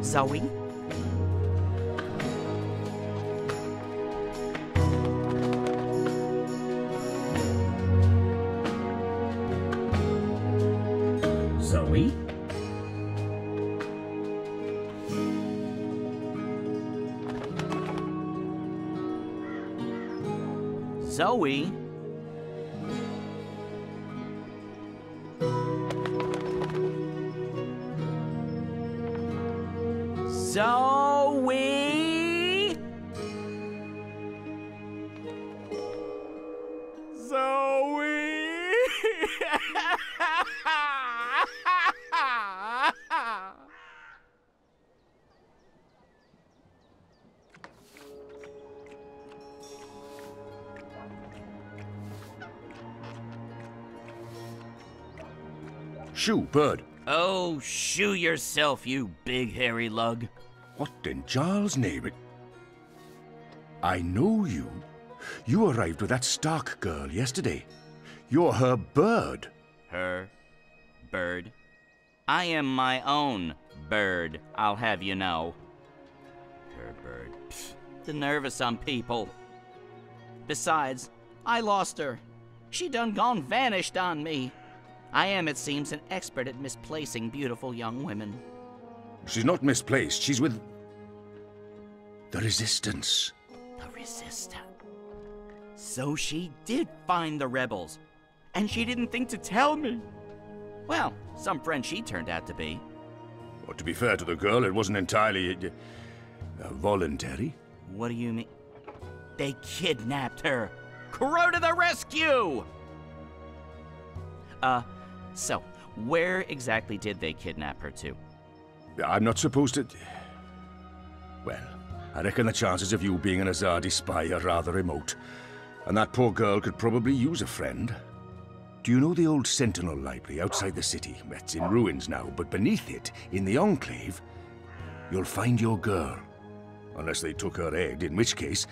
Zoe? Zoe? Zoe? Zoe? Zoe? Shoo, bird. Oh, shoo yourself, you big hairy lug. What in Charles' name? I know you. You arrived with that Stark girl yesterday. You're her bird. Her bird? I am my own bird, I'll have you know. Her bird. Pfft, the nerve of some people. Besides, I lost her. She done gone vanished on me. I am, it seems, an expert at misplacing beautiful young women. She's not misplaced. She's with the Resistance. The Resistance. So she did find the rebels, and she didn't think to tell me. Well, some friend she turned out to be. Well, to be fair to the girl, it wasn't entirely voluntary. What do you mean? They kidnapped her. Crow to the rescue! So, where exactly did they kidnap her to? I'm not supposed to... Well, I reckon the chances of you being an Azadi spy are rather remote. And that poor girl could probably use a friend. Do you know the old Sentinel Library outside the city? It's in ruins now, but beneath it, in the Enclave, you'll find your girl. Unless they took her egg, in which case...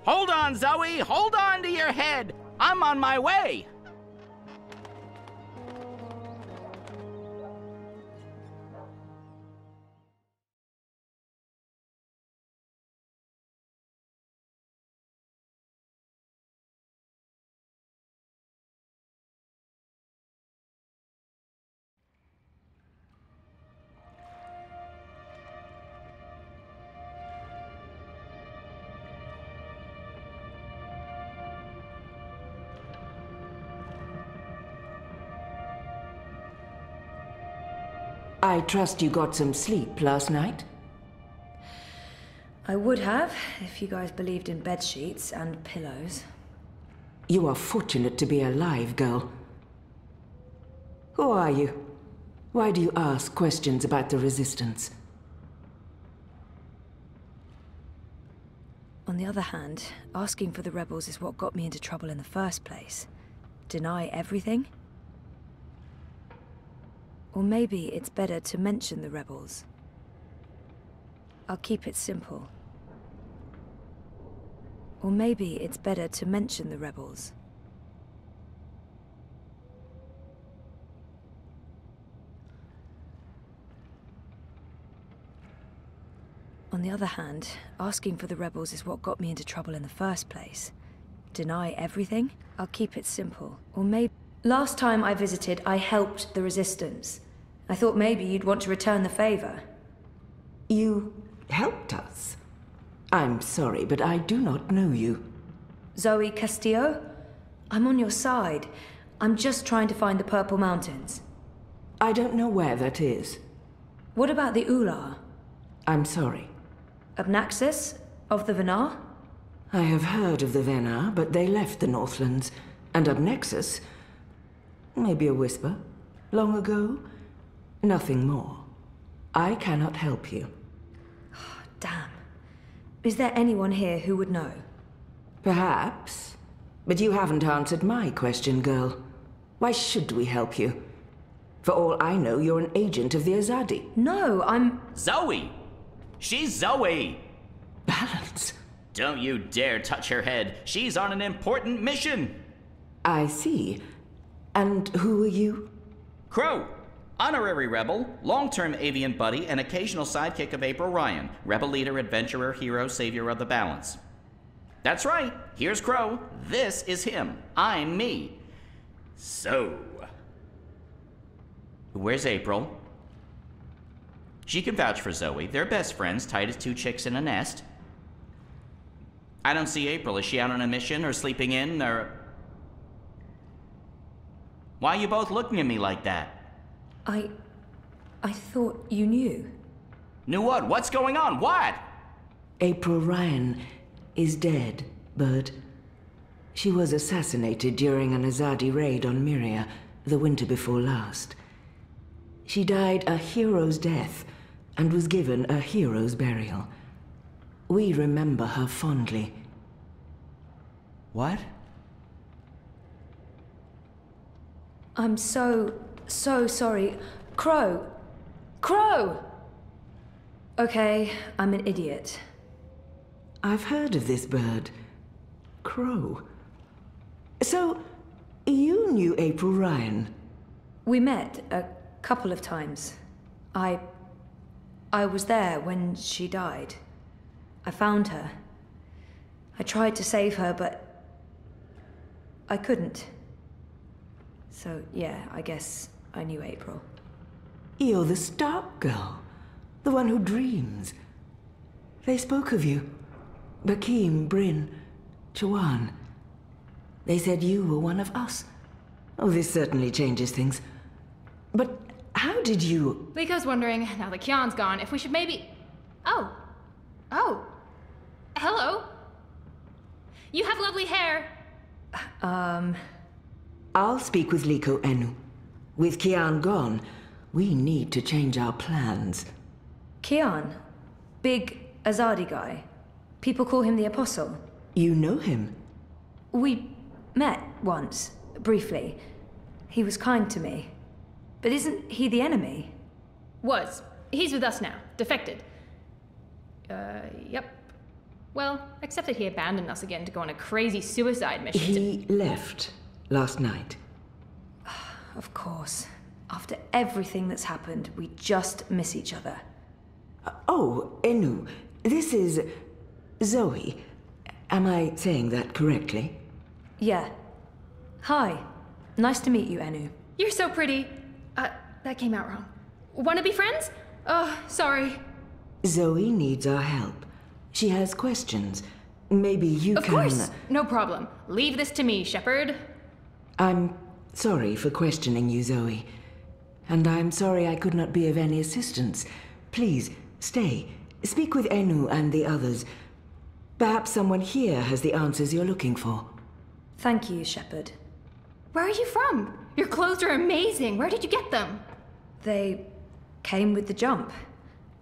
Hold on, Zoe! Hold on to your head! I'm on my way! I trust you got some sleep last night? I would have, if you guys believed in bed sheets and pillows. You are fortunate to be alive, girl. Who are you? Why do you ask questions about the Resistance? On the other hand, asking for the rebels is what got me into trouble in the first place. Deny everything? Or maybe it's better to mention the rebels. I'll keep it simple. Or maybe it's better to mention the rebels. On the other hand, asking for the rebels is what got me into trouble in the first place. Deny everything? I'll keep it simple. Or maybe... Last time I visited, I helped the Resistance. I thought maybe you'd want to return the favor. You helped us? I'm sorry, but I do not know you. Zoe Castillo? I'm on your side. I'm just trying to find the Purple Mountains. I don't know where that is. What about the Ular? I'm sorry. Obnaxis? Of the Venar? I have heard of the Venar, but they left the Northlands. And Obnexus? Maybe a whisper. Long ago? Nothing more. I cannot help you. Damn. Is there anyone here who would know? Perhaps. But you haven't answered my question, girl. Why should we help you? For all I know, you're an agent of the Azadi. No, I'm... Zoe! She's Zoe! Balance. Don't you dare touch her head. She's on an important mission. I see. And who are you? Crow. Honorary rebel, long-term avian buddy, and occasional sidekick of April Ryan. Rebel leader, adventurer, hero, savior of the balance. That's right. Here's Crow. This is him. I'm me. So... where's April? She can vouch for Zoe. They're best friends, tight as two chicks in a nest. I don't see April. Is she out on a mission or sleeping in or... Why are you both looking at me like that? I thought you knew. Knew what? What's going on? What? April Ryan is dead, Bird. She was assassinated during an Azadi raid on Myria the winter before last. She died a hero's death and was given a hero's burial. We remember her fondly. What? I'm so sorry. Crow! Crow! Okay, I'm an idiot. I've heard of this bird. Crow. So, you knew April Ryan? We met a couple of times. I was there when she died. I found her. I tried to save her, but I couldn't. So, yeah, I guess I knew April. You're the Stark girl. The one who dreams. They spoke of you. Bakim, Bryn, Chawan. They said you were one of us. Oh, this certainly changes things. But how did you... Liko's wondering, now that Kian's gone, if we should maybe... Oh. Hello. You have lovely hair. I'll speak with Liko Enu. With Kian gone, we need to change our plans. Kian? Big Azadi guy. People call him the Apostle. You know him? We met once, briefly. He was kind to me. But isn't he the enemy? Was. He's with us now. Defected. Yep. Well, except that he abandoned us again to go on a crazy suicide mission. He left last night. Of course. After everything that's happened, we just miss each other. Oh, Enu, this is Zoe. Am I saying that correctly? Yeah. Hi. Nice to meet you, Enu. You're so pretty. That came out wrong. Wanna be friends? Oh, sorry. Zoe needs our help. She has questions. Maybe you can... Of course! No problem. Leave this to me, Shepard. I'm sorry for questioning you, Zoe. And I'm sorry I could not be of any assistance. Please, stay. Speak with Enu and the others. Perhaps someone here has the answers you're looking for. Thank you, Shepard. Where are you from? Your clothes are amazing. Where did you get them? They came with the jump.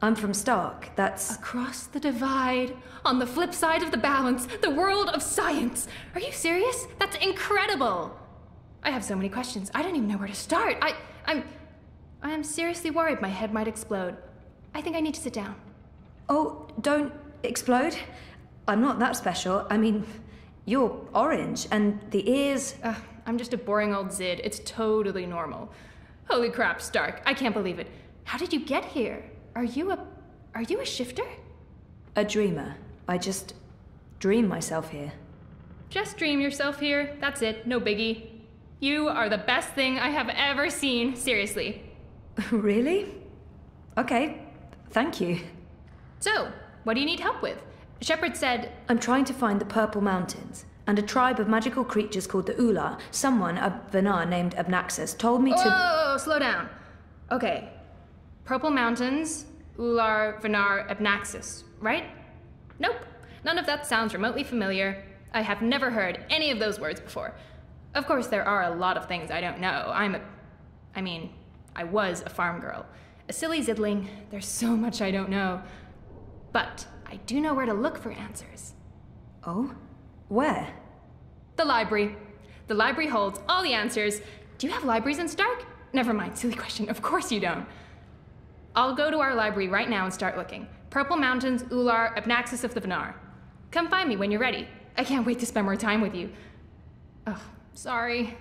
I'm from Stark. That's... Across the divide, on the flip side of the balance, the world of science. Are you serious? That's incredible. I have so many questions. I don't even know where to start. I am seriously worried my head might explode. I think I need to sit down. Oh, don't explode. I'm not that special. I mean, you're orange, and the ears... I'm just a boring old Zid. It's totally normal. Holy crap, Stark. I can't believe it. How did you get here? Are you a shifter? A dreamer. I just dream myself here. Just dream yourself here. That's it. No biggie. You are the best thing I have ever seen. Seriously. Really? Okay. Thank you. So, what do you need help with? Shepard said... I'm trying to find the Purple Mountains. and a tribe of magical creatures called the Ula. Someone, a Vanar named Abnaxus, told me to... Oh, slow down. Okay. Purple Mountains, Ular, Vanar, Abnaxus, right? Nope. None of that sounds remotely familiar. I have never heard any of those words before. Of course, there are a lot of things I don't know. I was a farm girl. A silly zidling. There's so much I don't know. But I do know where to look for answers. Oh? Where? The library. The library holds all the answers. Do you have libraries in Stark? Never mind, silly question. Of course you don't. I'll go to our library right now and start looking. Purple Mountains, Ular, Abnaxus of the Vanar. Come find me when you're ready. I can't wait to spend more time with you. Oh, sorry.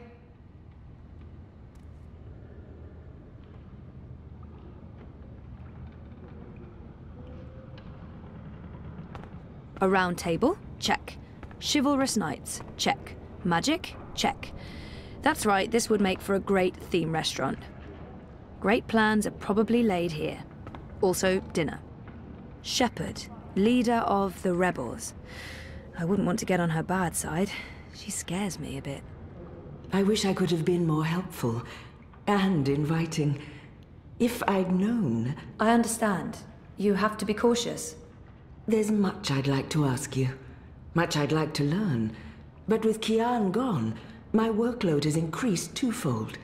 A round table? Check. Chivalrous knights? Check. Magic? Check. That's right, this would make for a great theme restaurant. Great plans are probably laid here. Also, dinner. Shepherd, leader of the rebels. I wouldn't want to get on her bad side. She scares me a bit. I wish I could have been more helpful and inviting. If I'd known... I understand. You have to be cautious. There's much I'd like to ask you. Much I'd like to learn. But with Kian gone, my workload has increased twofold.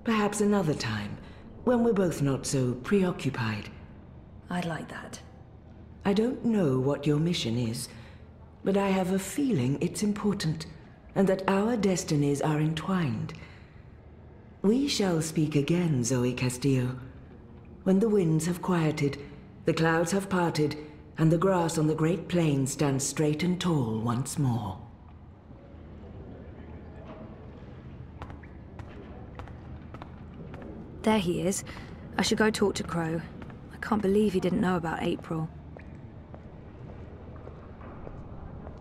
Perhaps another time, when we're both not so preoccupied. I'd like that. I don't know what your mission is, but I have a feeling it's important, and that our destinies are entwined. We shall speak again, Zoe Castillo. When the winds have quieted, the clouds have parted, and the grass on the Great Plain stands straight and tall once more. There he is. I should go talk to Crow. I can't believe he didn't know about April.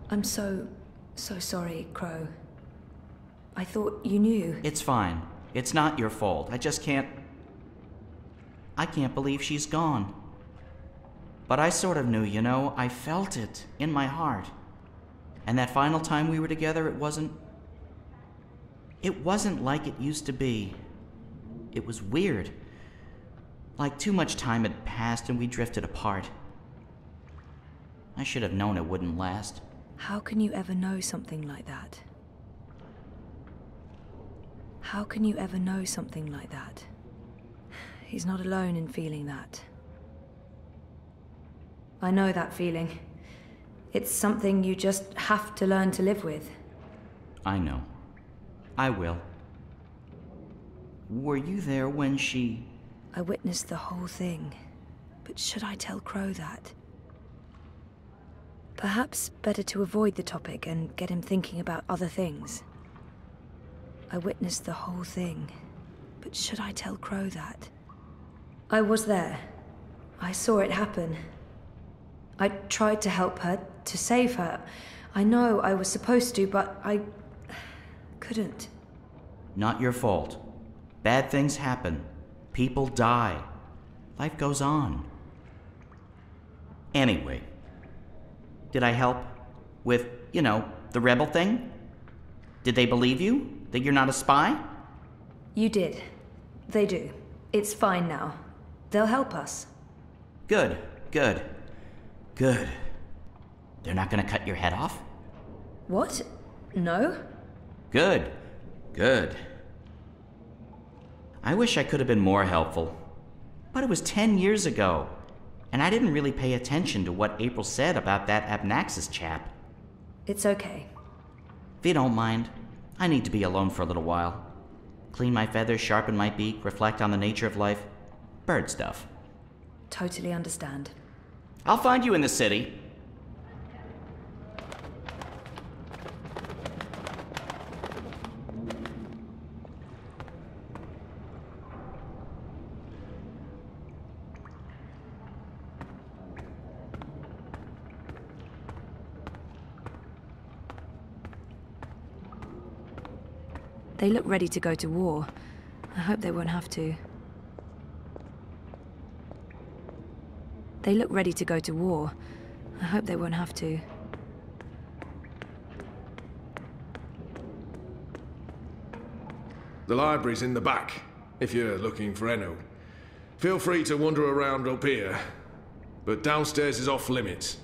I'm so sorry, Crow. I thought you knew. It's fine. It's not your fault. I can't believe she's gone. But I sort of knew, you know. I felt it in my heart. And that final time we were together, it wasn't like it used to be. It was weird. Like too much time had passed and we drifted apart. I should have known it wouldn't last. How can you ever know something like that? How can you ever know something like that? He's not alone in feeling that. I know that feeling. It's something you just have to learn to live with. I know. I will. Were you there when she... I witnessed the whole thing. But should I tell Crow that? Perhaps better to avoid the topic and get him thinking about other things. I witnessed the whole thing. But should I tell Crow that? I was there. I saw it happen. I tried to help her, to save her. I know I was supposed to, but I... couldn't. Not your fault. Bad things happen. People die. Life goes on. Anyway, did I help with, the rebel thing? Did they believe you? That you're not a spy? You did. They do. It's fine now. They'll help us. Good. They're not gonna cut your head off? What? No? Good. I wish I could have been more helpful. But it was 10 years ago, and I didn't really pay attention to what April said about that Abnaxus chap. It's okay. If you don't mind, I need to be alone for a little while. Clean my feathers, sharpen my beak, reflect on the nature of life. Bird stuff. Totally understand. I'll find you in the city. They look ready to go to war. I hope they won't have to. They look ready to go to war. I hope they won't have to. The library's in the back, if you're looking for Enno. Feel free to wander around up here, but downstairs is off limits.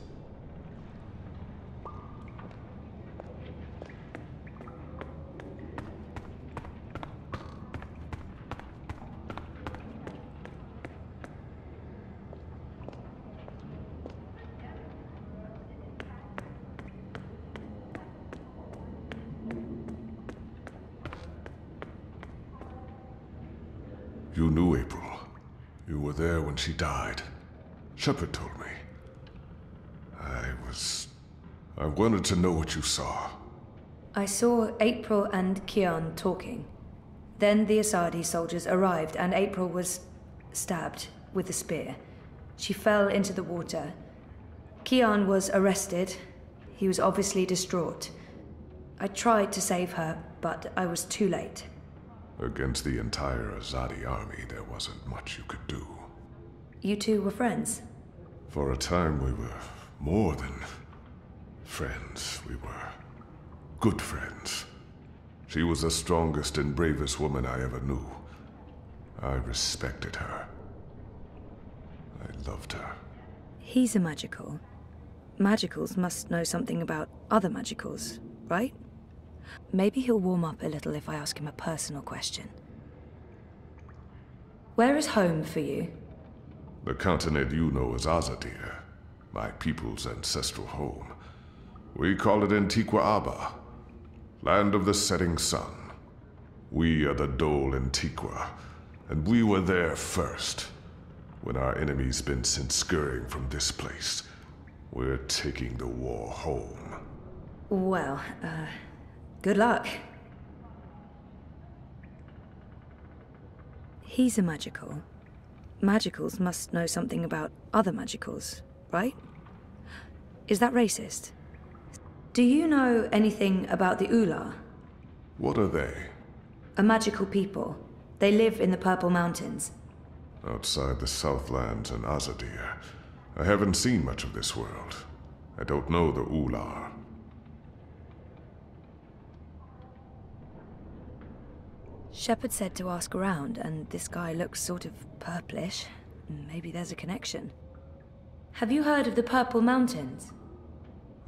You knew April. You were there when she died. Shepard told me. I wanted to know what you saw. I saw April and Kian talking. Then the Asadi soldiers arrived and April was stabbed with a spear. She fell into the water. Kian was arrested. He was obviously distraught. I tried to save her, but I was too late. Against the entire Azadi army, there wasn't much you could do. You two were friends? For a time, we were more than friends. We were good friends. She was the strongest and bravest woman I ever knew. I respected her. I loved her. He's a magical. Magicals must know something about other magicals, right? Maybe he'll warm up a little if I ask him a personal question. Where is home for you? The continent you know as Azadir, my people's ancestral home. We call it Antiqua Aba, land of the setting sun. We are the Dole Antiqua, and we were there first. When our enemy's been sent scurrying from this place, we're taking the war home. Well, good luck. He's a magical. Magicals must know something about other magicals, right? Is that racist? Do you know anything about the Ula? What are they? A magical people. They live in the Purple Mountains. Outside the Southlands and Azadir, I haven't seen much of this world. I don't know the Ular. Shepard said to ask around, and this guy looks sort of purplish. Maybe there's a connection. Have you heard of the Purple Mountains?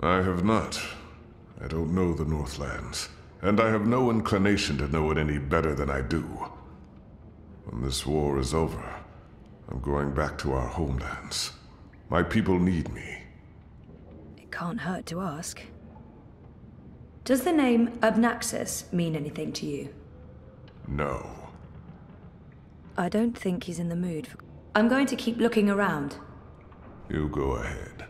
I have not. I don't know the Northlands, and I have no inclination to know it any better than I do. When this war is over, I'm going back to our homelands. My people need me. It can't hurt to ask. Does the name Abnaxus mean anything to you? No. I don't think he's in the mood for... I'm going to keep looking around. You go ahead.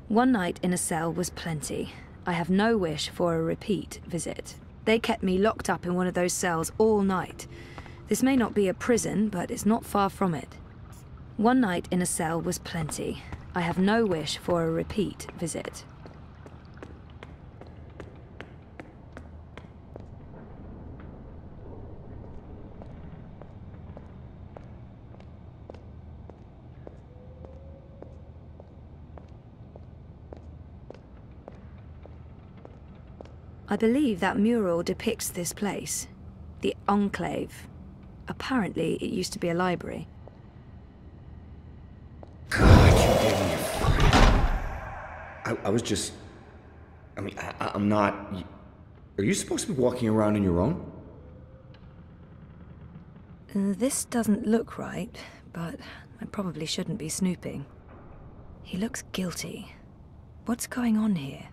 One night in a cell was plenty. I have no wish for a repeat visit. They kept me locked up in one of those cells all night. This may not be a prison, but it's not far from it. One night in a cell was plenty. I have no wish for a repeat visit. I believe that mural depicts this place, the Enclave. Apparently, it used to be a library. God, you gave me a fright. I was just... I mean, I'm not... Are you supposed to be walking around on your own? This doesn't look right, but I probably shouldn't be snooping. He looks guilty. What's going on here?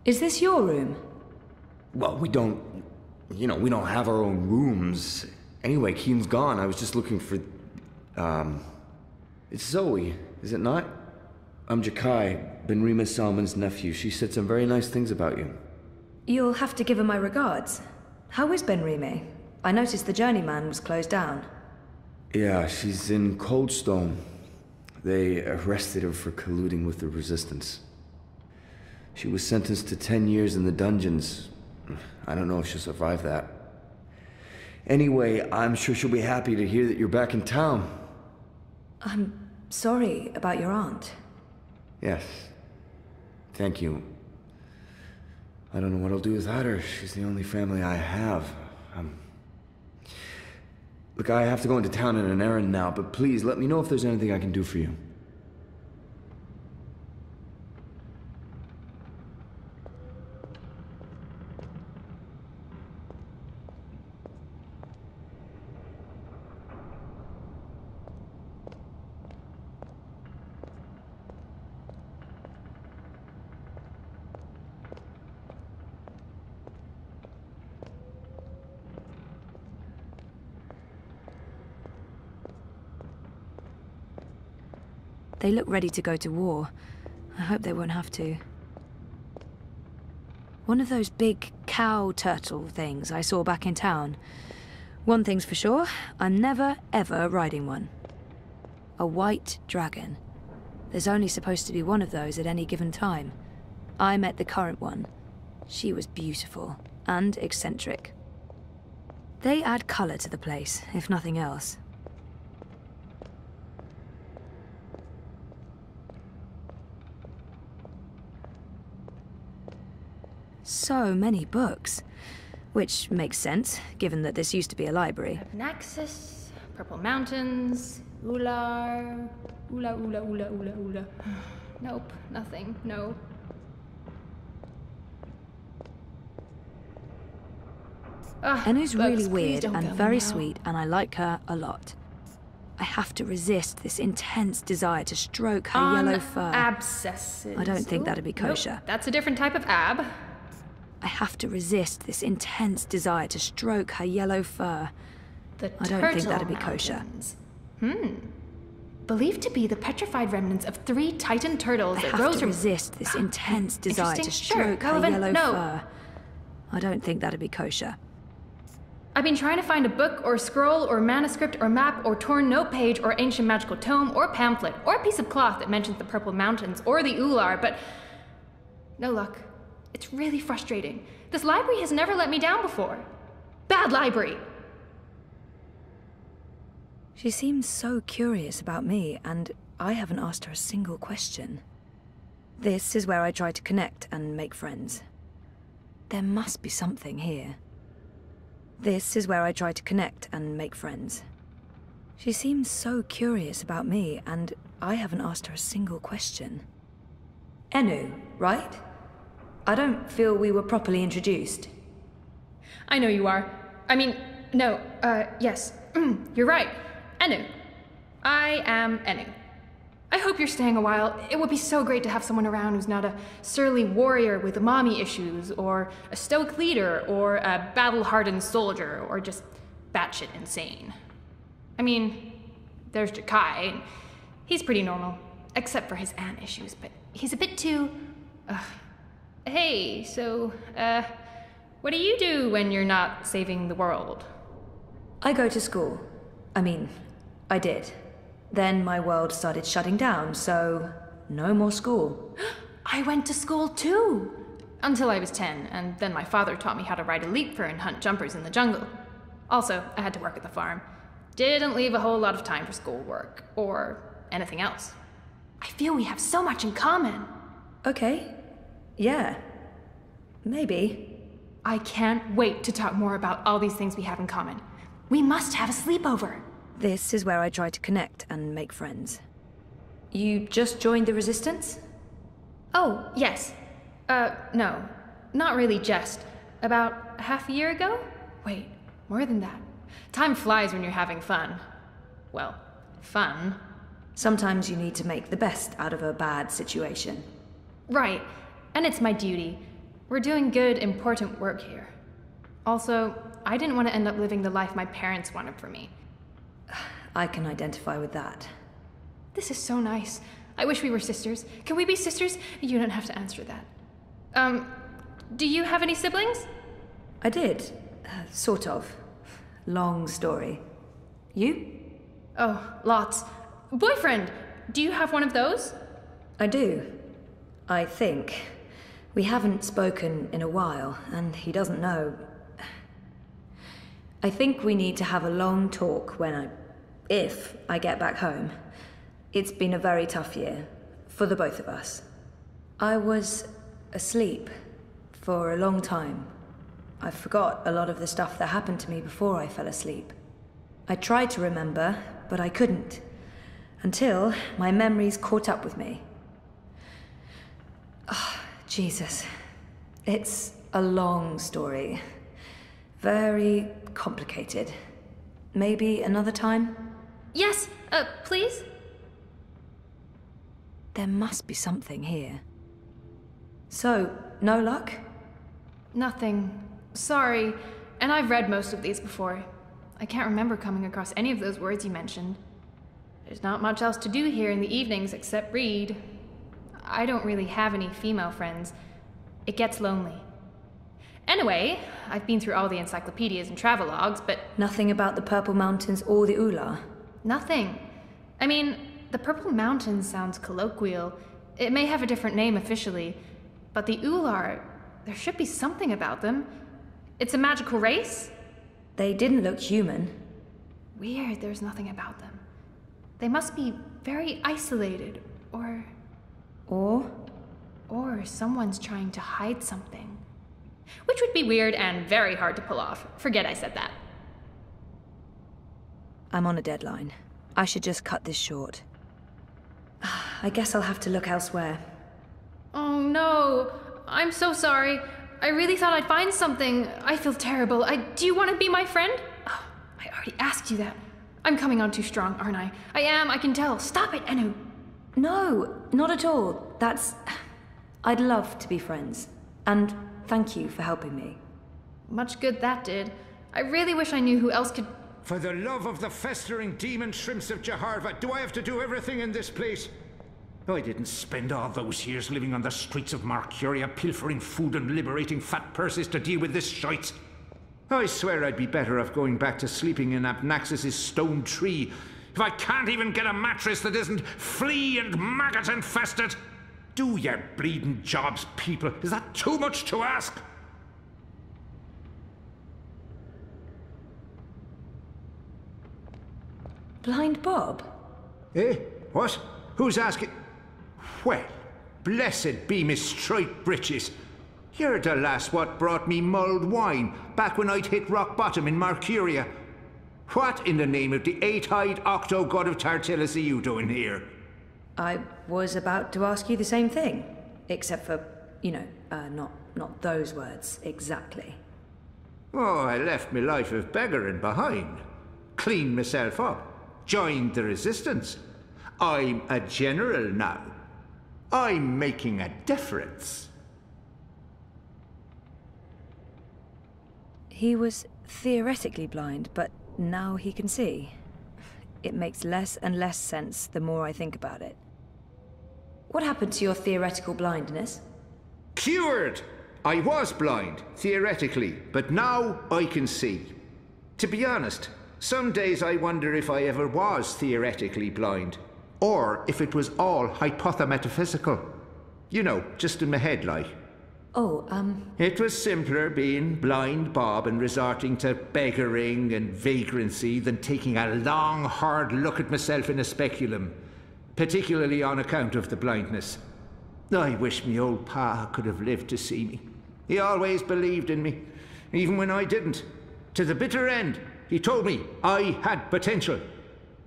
Is this your room? Well, we don't... You know, we don't have our own rooms. Anyway, Keen's gone. I was just looking for... It's Zoe, is it not? I'm Jakai, Benrima Salman's nephew. She said some very nice things about you. You'll have to give her my regards. How is Benrime? I noticed the Journeyman was closed down. Yeah, she's in Coldstone. They arrested her for colluding with the Resistance. She was sentenced to 10 years in the dungeons. I don't know if she'll survive that. Anyway, I'm sure she'll be happy to hear that you're back in town. I'm sorry about your aunt. Yes. Thank you. I don't know what I'll do without her. She's the only family I have. Look, I have to go into town on an errand now, but please let me know if there's anything I can do for you. They look ready to go to war. I hope they won't have to. One of those big cow turtle things I saw back in town. One thing's for sure, I'm never, ever riding one. A white dragon. There's only supposed to be one of those at any given time. I met the current one. She was beautiful and eccentric. They add colour to the place, if nothing else. So many books. Which makes sense, given that this used to be a library. Naxos, Purple Mountains, Ular, Ula. Nope, nothing, no. Enu's really Books, please weird don't and go very now. sweet, and I like her a lot. I have to resist this intense desire to stroke her yellow fur. Abscesses. I don't think Ooh, that'd be kosher. Nope, that's a different type of ab. I have to resist this intense desire to stroke her yellow fur. The I don't think Turtle that'd be kosher. Mountains. Believed to be the petrified remnants of 3 titan turtles I that have rose to from... resist this intense desire to Interesting. Sure. stroke her Relevant. yellow No. fur. I don't think that'd be kosher. I've been trying to find a book or scroll or manuscript or map or torn note page or ancient magical tome or pamphlet or piece of cloth that mentions the Purple Mountains or the Ular, but no luck. It's really frustrating. This library has never let me down before. Bad library. She seems so curious about me, and I haven't asked her a single question. This is where I try to connect and make friends. There must be something here. This is where I try to connect and make friends. She seems so curious about me, and I haven't asked her a single question. Enu, right? I don't feel we were properly introduced. I know you are. I mean, no, yes. You're right. Enu. I am Enu. I hope you're staying a while. It would be so great to have someone around who's not a surly warrior with mommy issues, or a stoic leader, or a battle-hardened soldier, or just batshit insane. I mean, there's Jakai. He's pretty normal, except for his aunt issues, but he's a bit too... Hey, so, what do you do when you're not saving the world? I go to school. I mean, I did. Then my world started shutting down, so no more school. I went to school too! Until I was 10, and then my father taught me how to ride a leapfur and hunt jumpers in the jungle. Also, I had to work at the farm. Didn't leave a whole lot of time for schoolwork, or anything else. I feel we have so much in common. Okay. Yeah. Maybe. I can't wait to talk more about all these things we have in common. We must have a sleepover. This is where I try to connect and make friends. You just joined the Resistance? Oh, yes. No. Not really just. About half a year ago? Wait, more than that. Time flies when you're having fun. Well, fun. Sometimes you need to make the best out of a bad situation. Right. And it's my duty. We're doing good, important work here. Also, I didn't want to end up living the life my parents wanted for me. I can identify with that. This is so nice. I wish we were sisters. Can we be sisters? You don't have to answer that. Do you have any siblings? I did. Sort of. Long story. You? Oh, lots. Boyfriend! Do you have one of those? I do. I think. We haven't spoken in a while, and he doesn't know. I think we need to have a long talk if I get back home. It's been a very tough year, for the both of us. I was asleep for a long time. I forgot a lot of the stuff that happened to me before I fell asleep. I tried to remember, but I couldn't. Until my memories caught up with me. Oh, Jesus. It's a long story. Very complicated. Maybe another time? Yes, please? There must be something here. So, no luck? Nothing. Sorry. And I've read most of these before. I can't remember coming across any of those words you mentioned. There's not much else to do here in the evenings except read. I don't really have any female friends. It gets lonely. Anyway, I've been through all the encyclopedias and travelogues, but... Nothing about the Purple Mountains or the Ular? Nothing. I mean, the Purple Mountains sounds colloquial. It may have a different name officially, but the Ular, there should be something about them. It's a magical race? They didn't look human. Weird, there's nothing about them. They must be very isolated, or someone's trying to hide something. Which would be weird and very hard to pull off. Forget I said that. I'm on a deadline. I should just cut this short. I guess I'll have to look elsewhere. Oh no, I'm so sorry. I really thought I'd find something. I feel terrible. Do you want to be my friend? Oh, I already asked you that. I'm coming on too strong, aren't I? I am, I can tell. Stop it, Enu. No, not at all. I'd love to be friends. And thank you for helping me. Much good that did. I really wish I knew who else could... For the love of the festering demon shrimps of Jaharva, do I have to do everything in this place? I didn't spend all those years living on the streets of Marcuria, pilfering food and liberating fat purses to deal with this shite. I swear I'd be better off going back to sleeping in Abnaxus's stone tree if I can't even get a mattress that isn't flea and maggot infested. Do your bleeding jobs, people. Is that too much to ask? Blind Bob? Eh? What? Who's asking? Well, blessed be me striped breeches. You're the lass what brought me mulled wine back when I'd hit rock bottom in Marcuria. What in the name of the eight-eyed octo-god of Tartellus are you doing here? I was about to ask you the same thing. Except for, not those words exactly. Oh, I left me life of beggaring behind. Cleaned myself up. Joined the resistance. I'm a general now. I'm making a difference. He was theoretically blind, but now he can see. It makes less and less sense the more I think about it. What happened to your theoretical blindness? Cured! I was blind, theoretically, but now I can see. To be honest, some days I wonder if I ever was theoretically blind, or if it was all hypothemetaphysical. You know, just in my head, like. It was simpler being blind Bob and resorting to beggaring and vagrancy than taking a long, hard look at myself in a speculum, particularly on account of the blindness. I wish me old pa could have lived to see me. He always believed in me, even when I didn't. To the bitter end, he told me I had potential.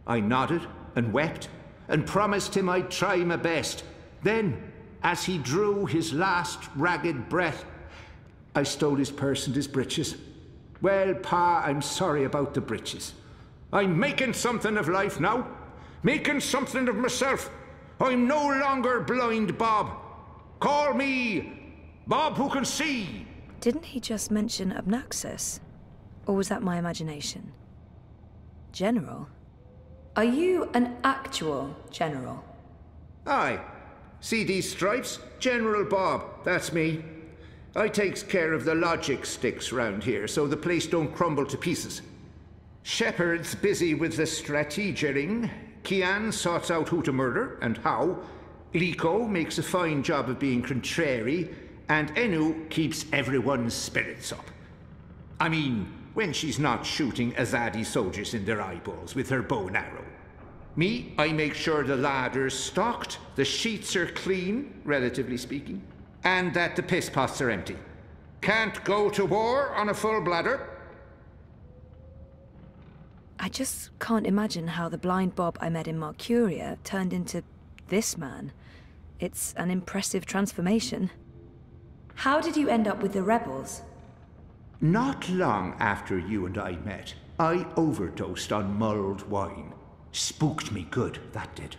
I nodded and wept and promised him I'd try my best. Then, as he drew his last ragged breath, I stole his purse and his breeches. Well, Pa, I'm sorry about the breeches. I'm making something of life now. Making something of myself. I'm no longer blind Bob. Call me Bob who can see. Didn't he just mention Abnaxus? Or was that my imagination? General? Are you an actual general? Aye. See these stripes? General Bob, that's me. I takes care of the logic sticks round here so the place don't crumble to pieces. Shepard's busy with the strategering. Kian sorts out who to murder and how. Liko makes a fine job of being contrary. And Enu keeps everyone's spirits up. I mean, when she's not shooting Azadi soldiers in their eyeballs with her bow and arrow. Me, I make sure the larder's stocked, the sheets are clean, relatively speaking, and that the piss pots are empty. Can't go to war on a full bladder. I just can't imagine how the blind Bob I met in Mercuria turned into this man. It's an impressive transformation. How did you end up with the rebels? Not long after you and I met, I overdosed on mulled wine. Spooked me good, that did.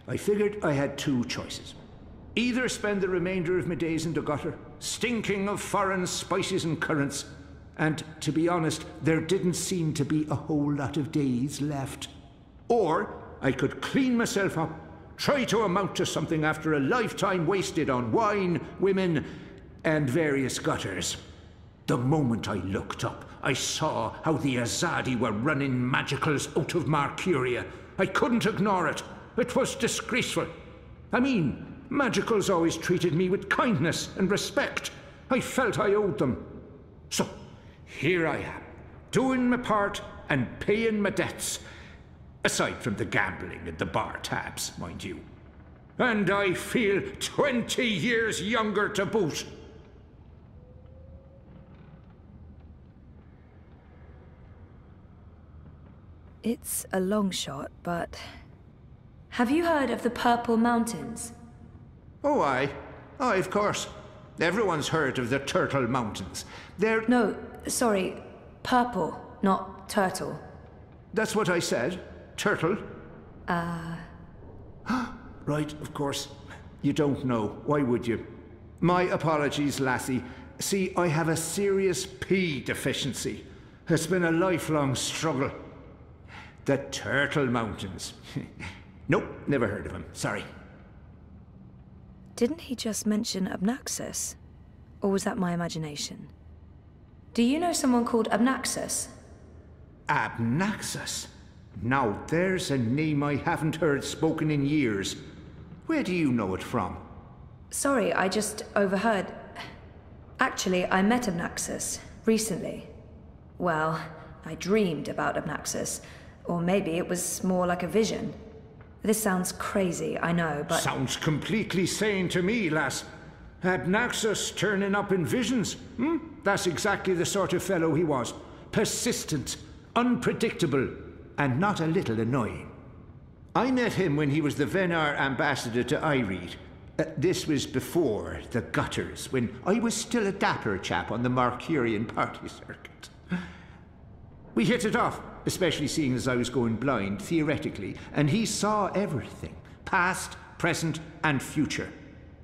I figured I had two choices. Either spend the remainder of my days in the gutter, stinking of foreign spices and currants, and to be honest, there didn't seem to be a whole lot of days left. Or I could clean myself up, try to amount to something after a lifetime wasted on wine, women, and various gutters. The moment I looked up, I saw how the Azadi were running magicals out of Mercuria. I couldn't ignore it. It was disgraceful. I mean, magicals always treated me with kindness and respect. I felt I owed them. So, here I am, doing my part and paying my debts. Aside from the gambling and the bar tabs, mind you. And I feel 20 years younger to boot. It's a long shot, but... Have you heard of the Purple Mountains? Oh, aye, of course. Everyone's heard of the Turtle Mountains. They're... No, sorry, purple, not turtle. That's what I said. Turtle. Right, of course. You don't know. Why would you? My apologies, lassie. See, I have a serious P deficiency. It's been a lifelong struggle. The Turtle Mountains. Nope, never heard of him. Sorry. Didn't he just mention Abnaxus? Or was that my imagination? Do you know someone called Abnaxus? Abnaxus? Now there's a name I haven't heard spoken in years. Where do you know it from? Sorry, I just overheard. Actually, I met Abnaxus recently. Well, I dreamed about Abnaxus. Or maybe it was more like a vision. This sounds crazy, I know, but... Sounds completely sane to me, lass. Abnaxus turning up in visions. That's exactly the sort of fellow he was. Persistent, unpredictable, and not a little annoying. I met him when he was the Venar ambassador to Ireed. This was before the gutters, when I was still a dapper chap on the Mercurian party circuit. We hit it off, especially seeing as I was going blind, theoretically, and he saw everything, past, present, and future.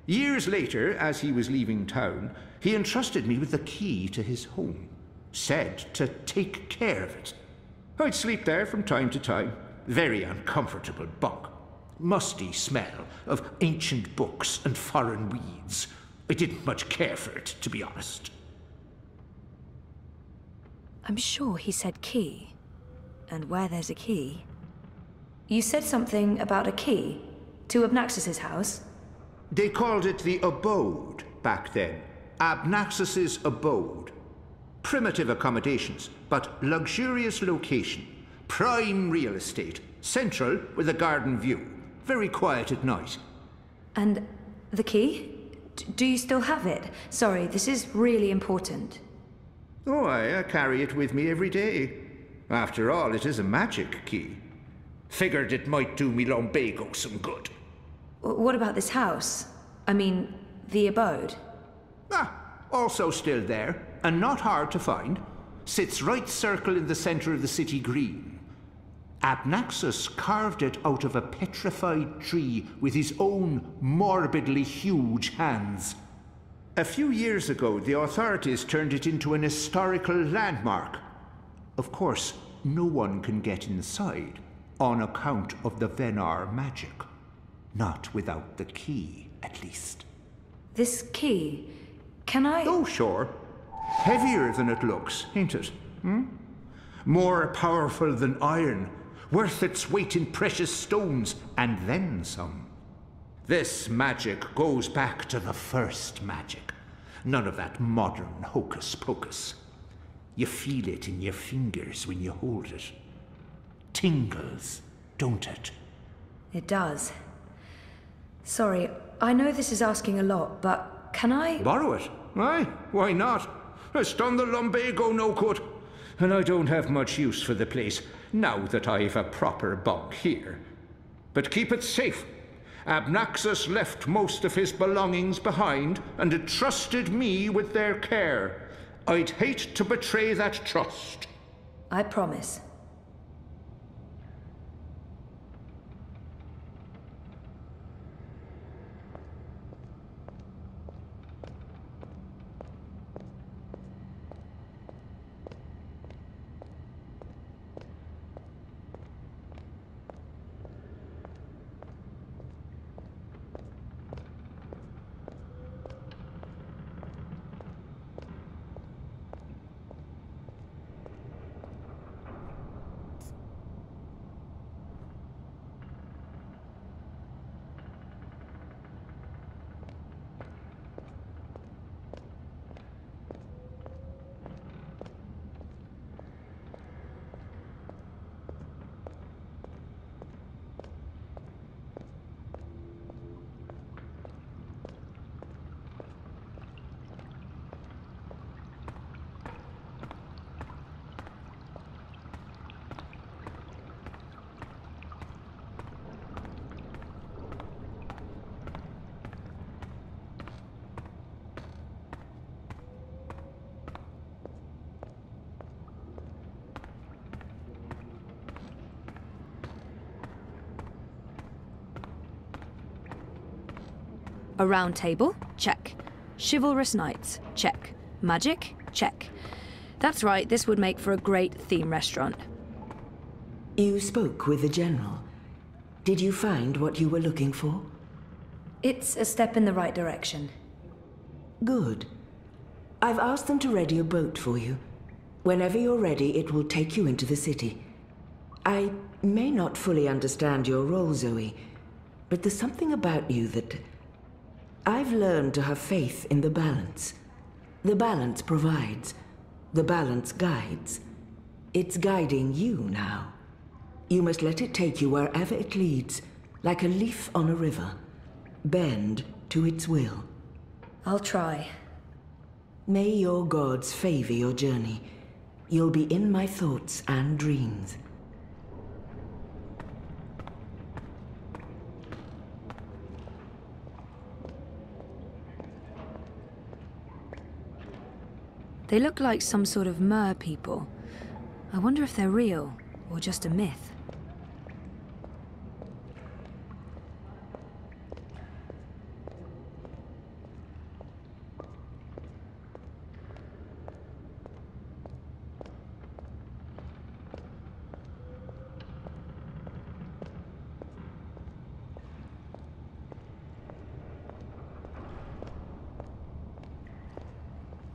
Years later, as he was leaving town, he entrusted me with the key to his home, said to take care of it. I'd sleep there from time to time. Very uncomfortable bunk. Musty smell of ancient books and foreign weeds. I didn't much care for it, to be honest. I'm sure he said key. And where there's a key... You said something about a key to Abnaxus's house? They called it the abode back then. Abnaxus's abode. Primitive accommodations, but luxurious location. Prime real estate. Central with a garden view. Very quiet at night. And the key? Do you still have it? Sorry, this is really important. Oh, I carry it with me every day. After all, it is a magic key. Figured it might do me lumbago some good. What about this house? I mean, the abode? Also still there, and not hard to find. Sits right circle in the center of the city green. Abnaxus carved it out of a petrified tree with his own morbidly huge hands. A few years ago, the authorities turned it into an historical landmark. Of course, no one can get inside, on account of the Venar magic. Not without the key, at least. This key, can I... Oh, sure. Heavier than it looks, ain't it? More powerful than iron, worth its weight in precious stones, and then some. This magic goes back to the first magic. None of that modern hocus-pocus. You feel it in your fingers when you hold it. Tingles, don't it? It does. Sorry, I know this is asking a lot, but can I... Borrow it? Aye, why not? It's done the lumbago no good. And I don't have much use for the place, now that I've a proper bunk here. But keep it safe. Abnaxus left most of his belongings behind and entrusted me with their care. I'd hate to betray that trust. I promise. A round table? Check. Chivalrous knights? Check. Magic? Check. That's right, this would make for a great theme restaurant. You spoke with the general. Did you find what you were looking for? It's a step in the right direction. Good. I've asked them to ready a boat for you. Whenever you're ready, it will take you into the city. I may not fully understand your role, Zoe, but there's something about you that... I've learned to have faith in the balance. The balance provides. The balance guides. It's guiding you now. You must let it take you wherever it leads, like a leaf on a river. Bend to its will. I'll try. May your gods favor your journey. You'll be in my thoughts and dreams. They look like some sort of mer people. I wonder if they're real, or just a myth.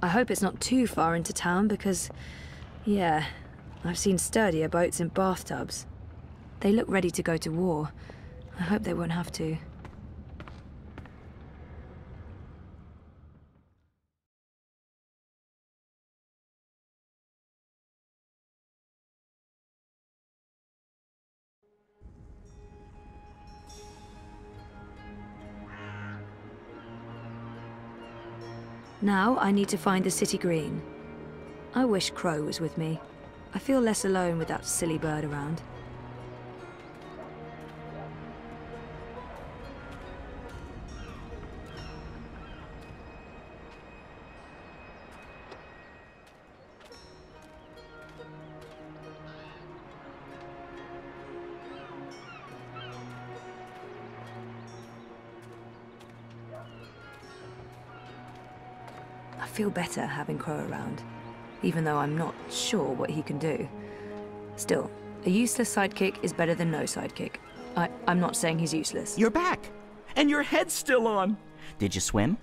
I hope it's not too far into town because, yeah, I've seen sturdier boats in bathtubs. They look ready to go to war. I hope they won't have to. Now I need to find the city green. I wish Crow was with me. I feel less alone with that silly bird around. I feel better having Crow around, even though I'm not sure what he can do. Still, a useless sidekick is better than no sidekick. I'm not saying he's useless. You're back! And your head's still on! Did you swim?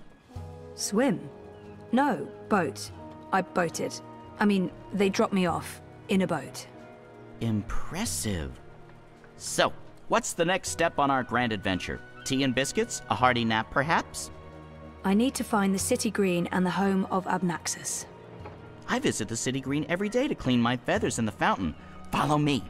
Swim? No, boat. I boated. I mean, they dropped me off in a boat. Impressive. So, what's the next step on our grand adventure? Tea and biscuits? A hearty nap, perhaps? I need to find the city green and the home of Abnaxus. I visit the city green every day to clean my feathers in the fountain. Follow me.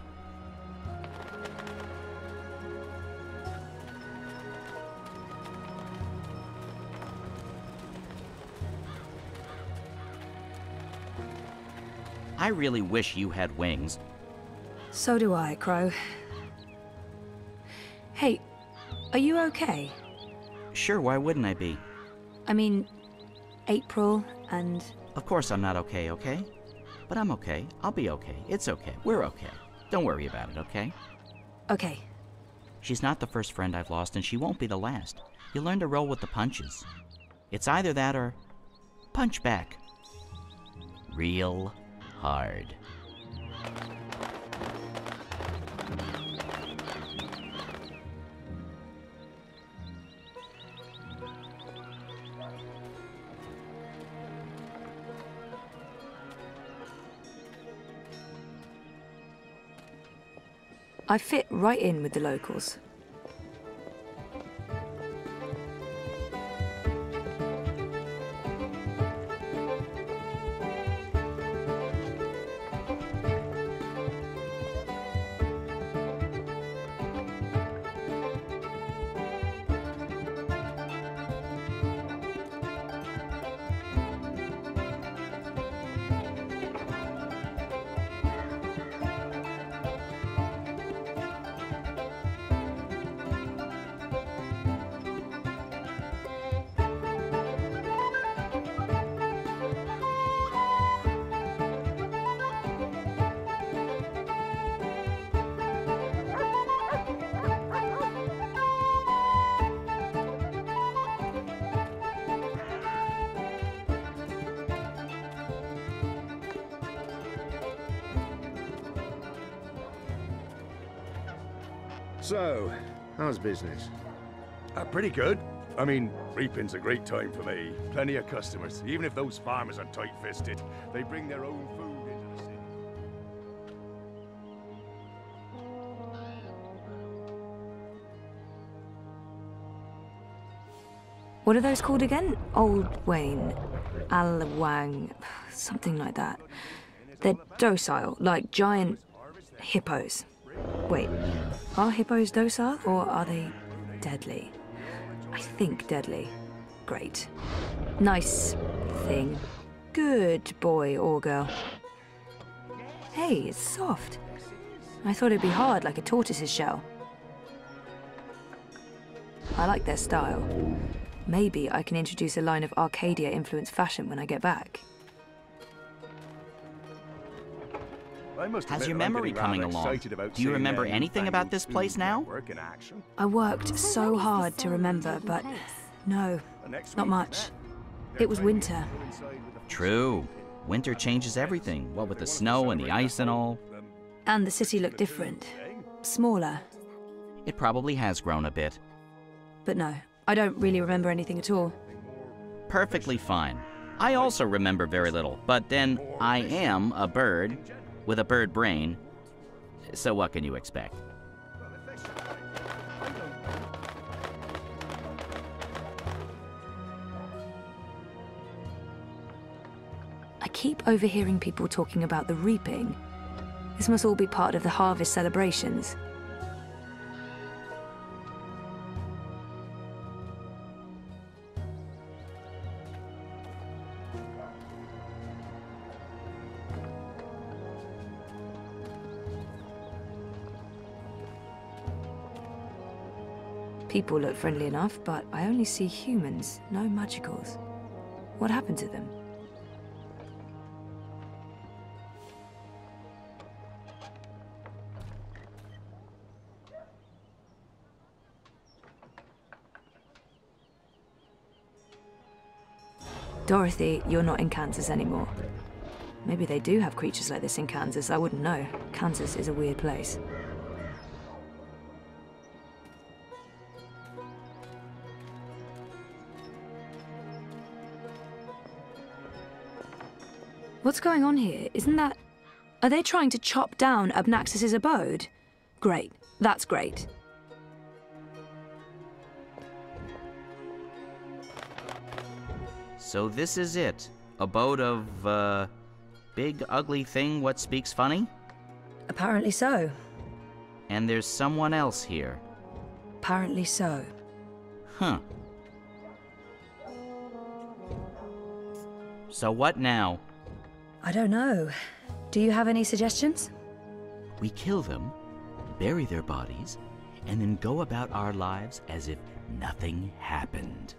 I really wish you had wings. So do I, Crow. Hey, are you okay? Sure, why wouldn't I be? I mean, April and... Of course I'm not okay, okay? But I'm okay. I'll be okay. It's okay. We're okay. Don't worry about it, okay? Okay. She's not the first friend I've lost, and she won't be the last. You learn to roll with the punches. It's either that or punch back. Real hard. I fit right in with the locals. So, how's business? Pretty good. I mean, reaping's a great time for me. Plenty of customers. Even if those farmers are tight-fisted, they bring their own food into the city. What are those called again? Old Wayne, Alawang, something like that. They're docile, like giant hippos. Wait, are hippos docile or are they deadly? I think deadly. Great. Nice thing. Good boy or girl. Hey, it's soft. I thought it'd be hard like a tortoise's shell. I like their style. Maybe I can introduce a line of Arcadia-influenced fashion when I get back. How's your memory coming along? Do you remember anything about this place now? I worked so hard to remember, but no, not much. It was winter. True. Winter changes everything, what with the snow and the ice and all. And the city looked different. Smaller. It probably has grown a bit. But no, I don't really remember anything at all. Perfectly fine. I also remember very little, but then I am a bird with a bird brain, so what can you expect? I keep overhearing people talking about the reaping. This must all be part of the harvest celebrations. People look friendly enough, but I only see humans, no magicals. What happened to them? Dorothy, you're not in Kansas anymore. Maybe they do have creatures like this in Kansas, I wouldn't know. Kansas is a weird place. What's going on here? Isn't that... Are they trying to chop down Abnaxis's abode? Great. That's great. So this is it. Abode of, big ugly thing what speaks funny? Apparently so. And there's someone else here. Apparently so. Huh. So what now? I don't know. Do you have any suggestions? We kill them, bury their bodies, and then go about our lives as if nothing happened.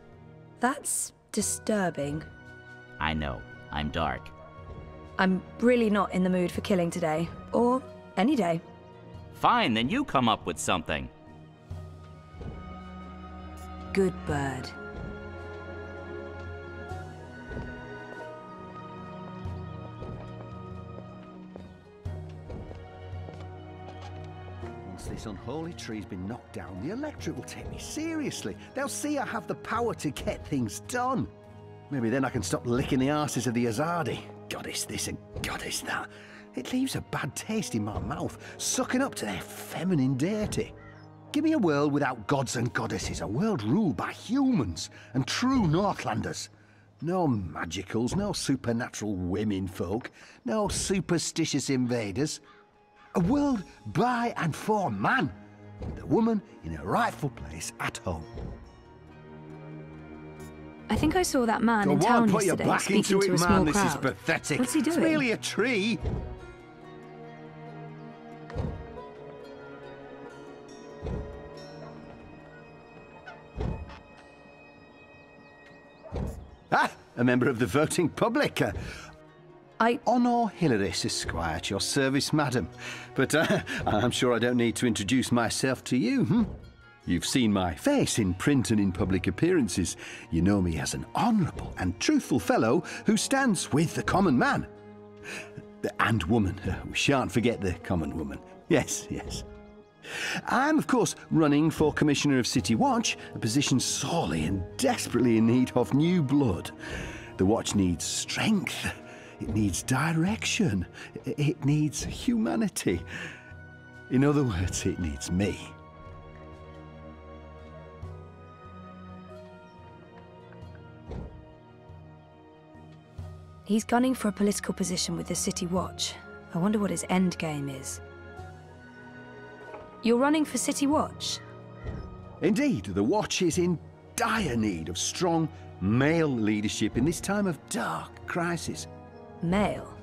That's disturbing. I know, I'm dark. I'm really not in the mood for killing today, or any day. Fine, then you come up with something. Good bird. Once this unholy tree's been knocked down, the electorate will take me seriously. They'll see I have the power to get things done. Maybe then I can stop licking the arses of the Azadi. Goddess this and goddess that. It leaves a bad taste in my mouth, sucking up to their feminine deity. Give me a world without gods and goddesses, a world ruled by humans and true Northlanders. No magicals, no supernatural women folk, no superstitious invaders. A world by and for man, with the woman in her rightful place at home. I think I saw that man Go in on, town put your yesterday back speaking into to it, a small man. crowd. This is pathetic. What's he doing? It's merely a tree. Ah, a member of the voting public. Honor Hilaris, Esquire, at your service, madam. But I'm sure I don't need to introduce myself to you, You've seen my face in print and in public appearances. You know me as an honourable and truthful fellow who stands with the common man. And woman. We shan't forget the common woman. Yes, yes. I'm, of course, running for Commissioner of City Watch, a position sorely and desperately in need of new blood. The Watch needs strength. It needs direction. It needs humanity. In other words, it needs me. He's gunning for a political position with the City Watch. I wonder what his end game is. You're running for City Watch? Indeed, the Watch is in dire need of strong male leadership in this time of dark crisis. Male?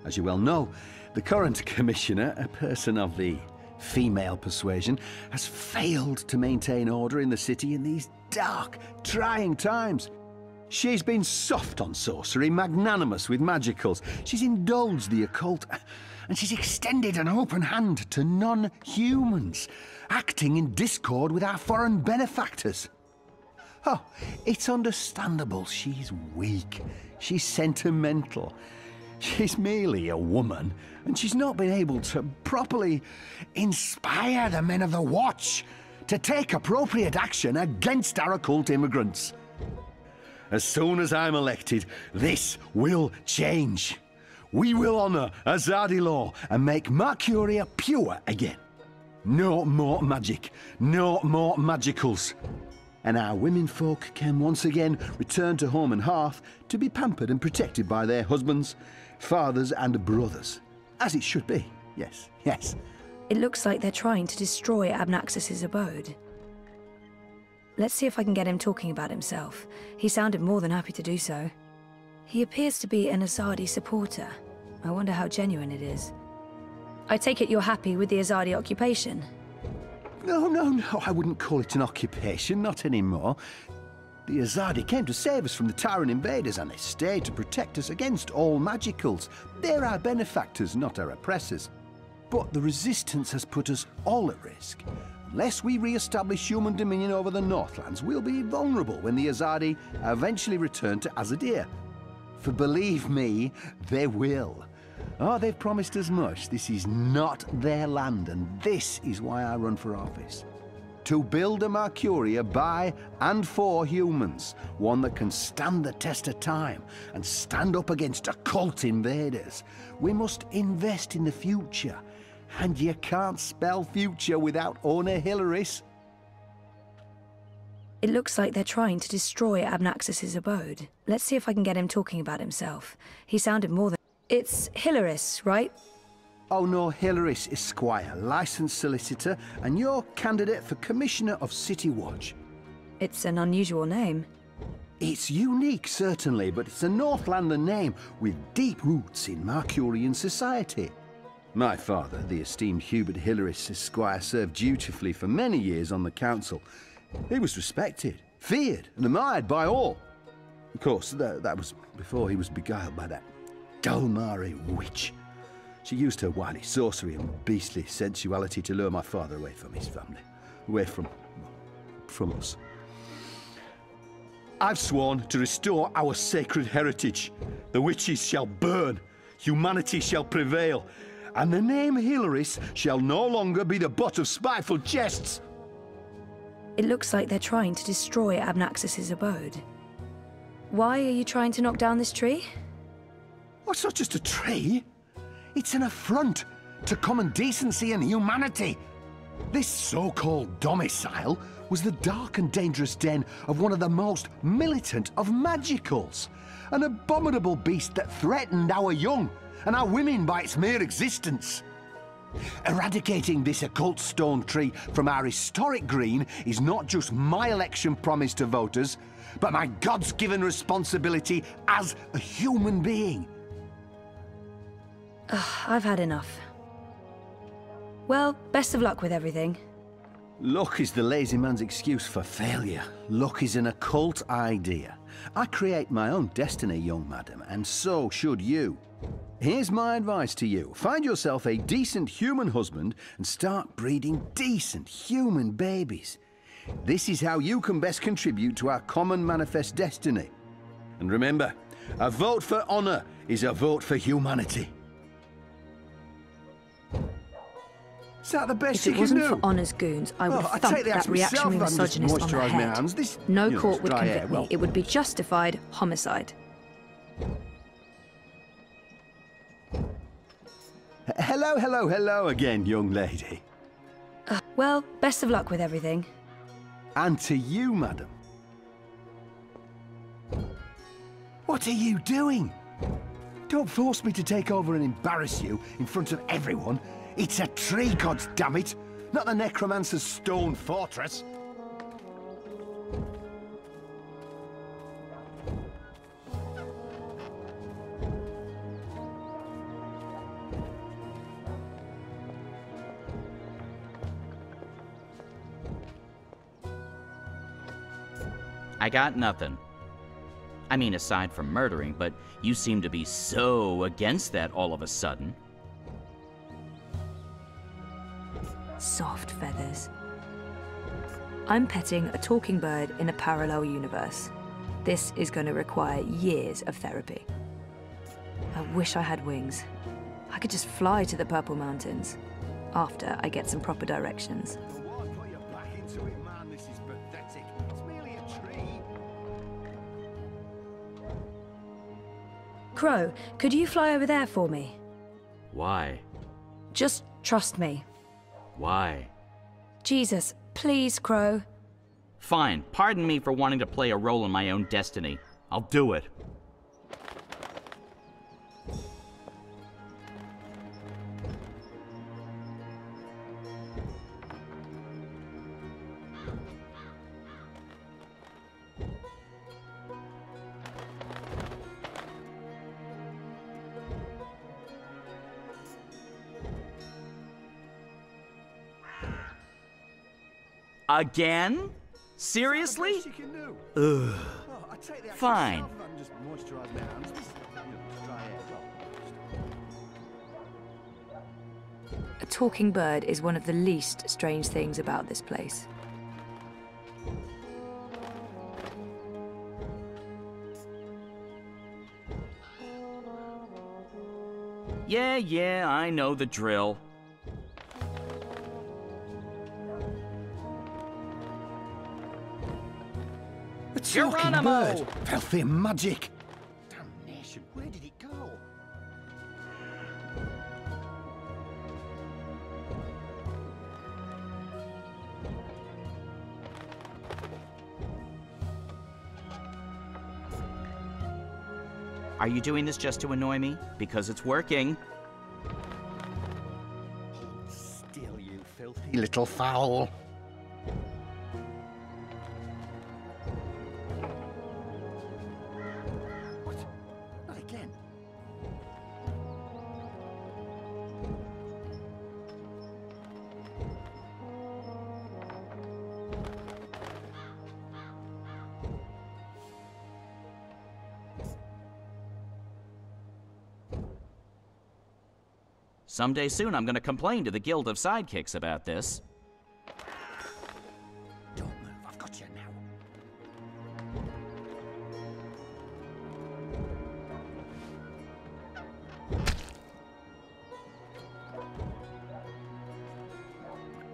As you well know, the current commissioner, a person of the female persuasion, has failed to maintain order in the city in these dark, trying times. She's been soft on sorcery, magnanimous with magicals. She's indulged the occult, and she's extended an open hand to non-humans, acting in discord with our foreign benefactors. Oh, it's understandable. She's weak. She's sentimental. She's merely a woman, and she's not been able to properly inspire the men of the Watch to take appropriate action against our occult immigrants. As soon as I'm elected, this will change. We will honour Azadi law and make Mercuria pure again. No more magic, no more magicals. And our women folk can once again return to home and hearth to be pampered and protected by their husbands, fathers and brothers. As it should be, yes, yes. It looks like they're trying to destroy Abnaxis's abode. Let's see if I can get him talking about himself. He sounded more than happy to do so. He appears to be an Azadi supporter. I wonder how genuine it is. I take it you're happy with the Azadi occupation? No, I wouldn't call it an occupation, not anymore. The Azadi came to save us from the Tyrant invaders, and they stayed to protect us against all magicals. They're our benefactors, not our oppressors. But the resistance has put us all at risk. Unless we re-establish human dominion over the Northlands, we'll be vulnerable when the Azadi eventually return to Azadir. For believe me, they will. Oh, they've promised as much. This is not their land, and this is why I run for office. To build a Mercuria by and for humans, one that can stand the test of time and stand up against occult invaders. We must invest in the future. And you can't spell future without Owner Hilaris. It looks like they're trying to destroy Abnaxis's abode. Let's see if I can get him talking about himself. He sounded more than... It's Hilaris, right? Oh no, Hilaris Esquire, licensed solicitor, and your candidate for Commissioner of City Watch. It's an unusual name. It's unique, certainly, but it's a Northlander name with deep roots in Marcurian society. My father, the esteemed Hubert Hilaris Esquire, served dutifully for many years on the council. He was respected, feared, and admired by all. Of course, that was before he was beguiled by that Dulmari witch. She used her wily sorcery and beastly sensuality to lure my father away from his family, away from us. I've sworn to restore our sacred heritage. The witches shall burn, humanity shall prevail, and the name Hilaris shall no longer be the butt of spiteful jests. It looks like they're trying to destroy Abnaxus's abode. Why are you trying to knock down this tree? Oh, it's not just a tree. It's an affront to common decency and humanity. This so-called domicile was the dark and dangerous den of one of the most militant of magicals. An abominable beast that threatened our young and our women by its mere existence. Eradicating this occult stone tree from our historic green is not just my election promise to voters, but my God's-given responsibility as a human being. I've had enough. Well, best of luck with everything. Luck is the lazy man's excuse for failure. Luck is an occult idea. I create my own destiny, young madam, and so should you. Here's my advice to you. Find yourself a decent human husband and start breeding decent human babies. This is how you can best contribute to our common manifest destiny. And remember, a vote for honor is a vote for humanity. Is that the best If you it can wasn't do? for Honour's goons, I would I'd thump take the that axe myself reactionary rather than just misogynist on the moisturise my head. hands. This, No you know, court would dry convict air, me. well. It would be justified homicide. Hello again, young lady. Well, best of luck with everything. And to you, madam. What are you doing? Don't force me to take over and embarrass you in front of everyone. It's a tree, goddammit, not the necromancer's stone fortress. I got nothing. I mean, aside from murdering, but you seem to be so against that all of a sudden. Soft feathers. I'm petting a talking bird in a parallel universe. This is going to require years of therapy. I wish I had wings. I could just fly to the Purple Mountains after I get some proper directions. Crow, could you fly over there for me? Why? Just trust me. Why? Jesus, please, Crow. Fine. Pardon me for wanting to play a role in my own destiny. I'll do it. Again? Seriously? Ugh. Fine. A talking bird is one of the least strange things about this place. Yeah, I know the drill. A talking Geronimo! bird! Filthy magic! Damnation, where did it go? Are you doing this just to annoy me? Because it's working. Still, you filthy little fowl. What? Not again. Someday soon I'm gonna complain to the Guild of Sidekicks about this. Don't move, I've got you now.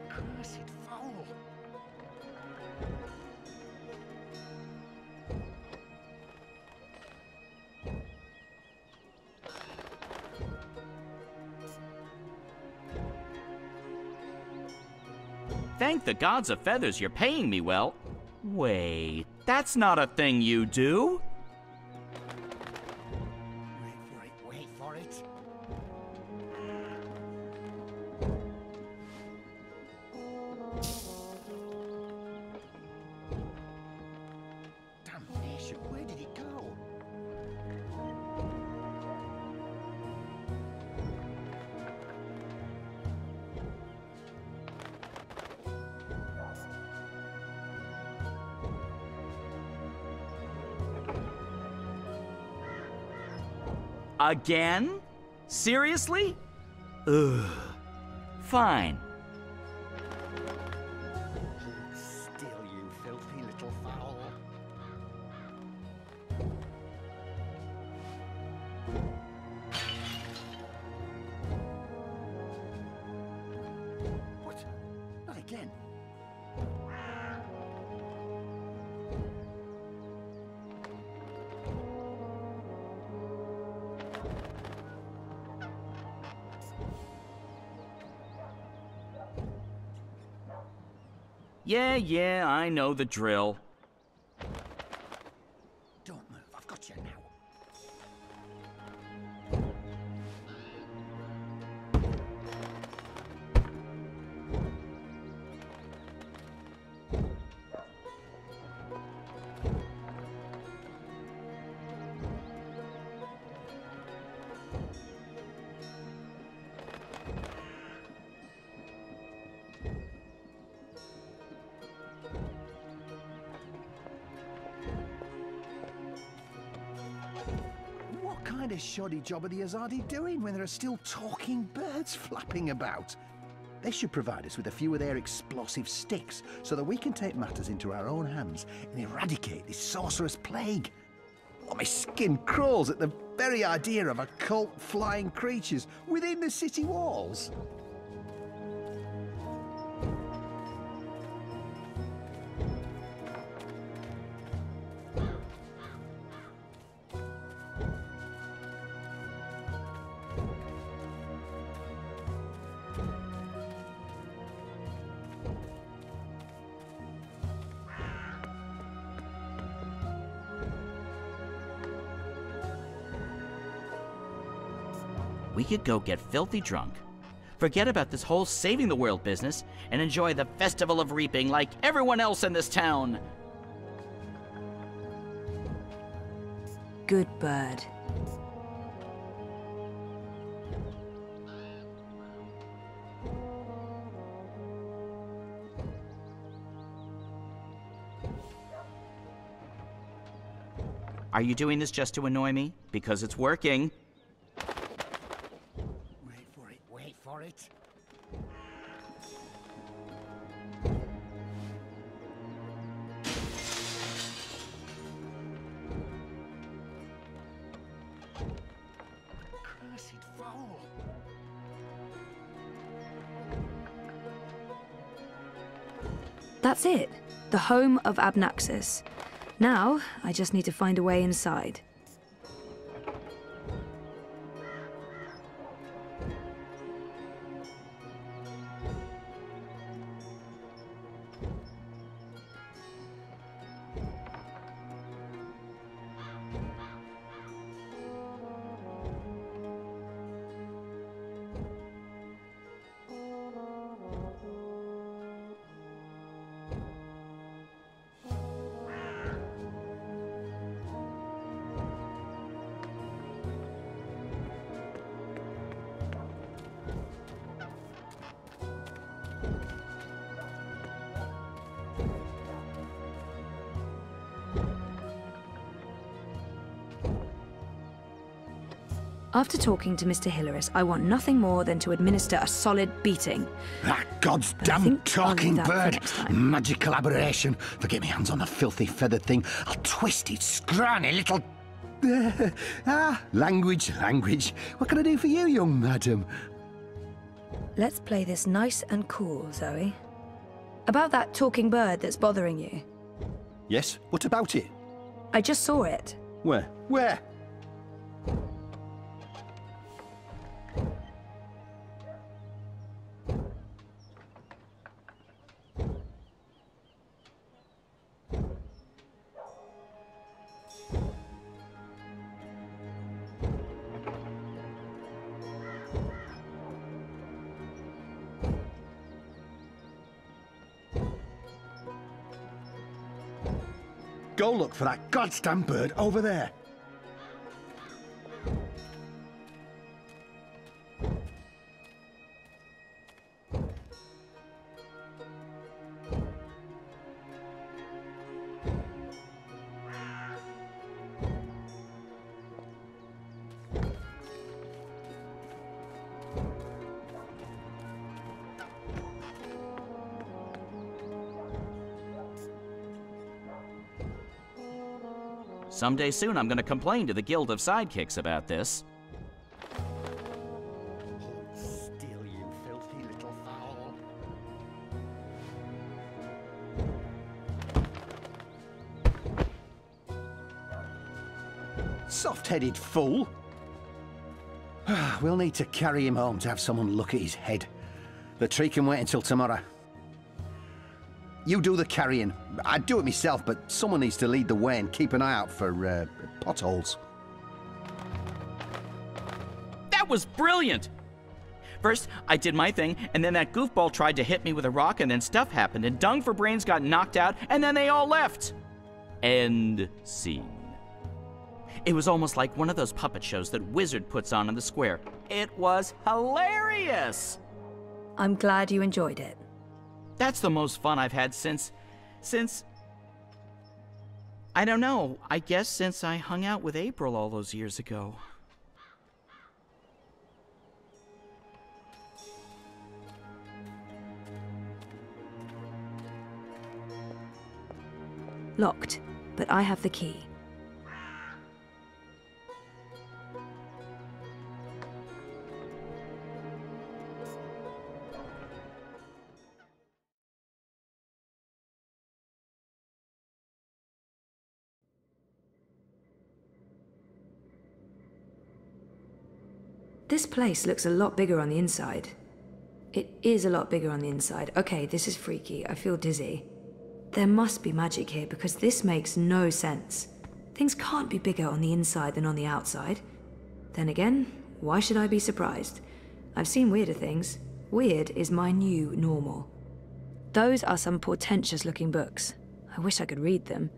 Cursed fowl. Thank the gods of feathers you're paying me well. Wait, that's not a thing you do. Wait for it. Damnation, where did it go? Again? Seriously? Ugh. Fine. Still, you filthy little fowl. What? Not again. Yeah, I know the drill. Don't move, I've got you now. What kind of shoddy job are the Azadi doing when there are still talking birds flapping about? They should provide us with a few of their explosive sticks so that we can take matters into our own hands and eradicate this sorcerous plague. Oh, my skin crawls at the very idea of occult flying creatures within the city walls. We could go get filthy drunk, forget about this whole saving the world business, and enjoy the Festival of Reaping like everyone else in this town. Good bird. Are you doing this just to annoy me? Because it's working. Wait for it. Cursed fowl. That's it. The home of Abnaxis. Now, I just need to find a way inside. After talking to Mr. Hilaris, I want nothing more than to administer a solid beating. That goddamn talking bird! Magical aberration! If I get my hands on the filthy feathered thing, I'll twist its scrawny little... language. What can I do for you, young madam? Let's play this nice and cool, Zoe. About that talking bird that's bothering you. Yes? What about it? I just saw it. Where? Where? Go look for that goddamn bird over there. Someday soon I'm gonna complain to the Guild of Sidekicks about this. Still, you filthy little fowl. Soft-headed fool. We'll need to carry him home to have someone look at his head. The tree can wait until tomorrow. You do the carrying. I'd do it myself, but someone needs to lead the way and keep an eye out for potholes. That was brilliant! First, I did my thing, and then that goofball tried to hit me with a rock, and then stuff happened, and Dung for Brains got knocked out, and then they all left. End scene. It was almost like one of those puppet shows that Wizard puts on in the square. It was hilarious! I'm glad you enjoyed it. That's the most fun I've had since... I don't know, I guess since I hung out with April all those years ago. Locked, but I have the key. This place looks a lot bigger on the inside. It is a lot bigger on the inside. Okay, this is freaky. I feel dizzy. There must be magic here because this makes no sense. Things can't be bigger on the inside than on the outside. Then again, why should I be surprised? I've seen weirder things. Weird is my new normal. Those are some portentous looking books. I wish I could read them.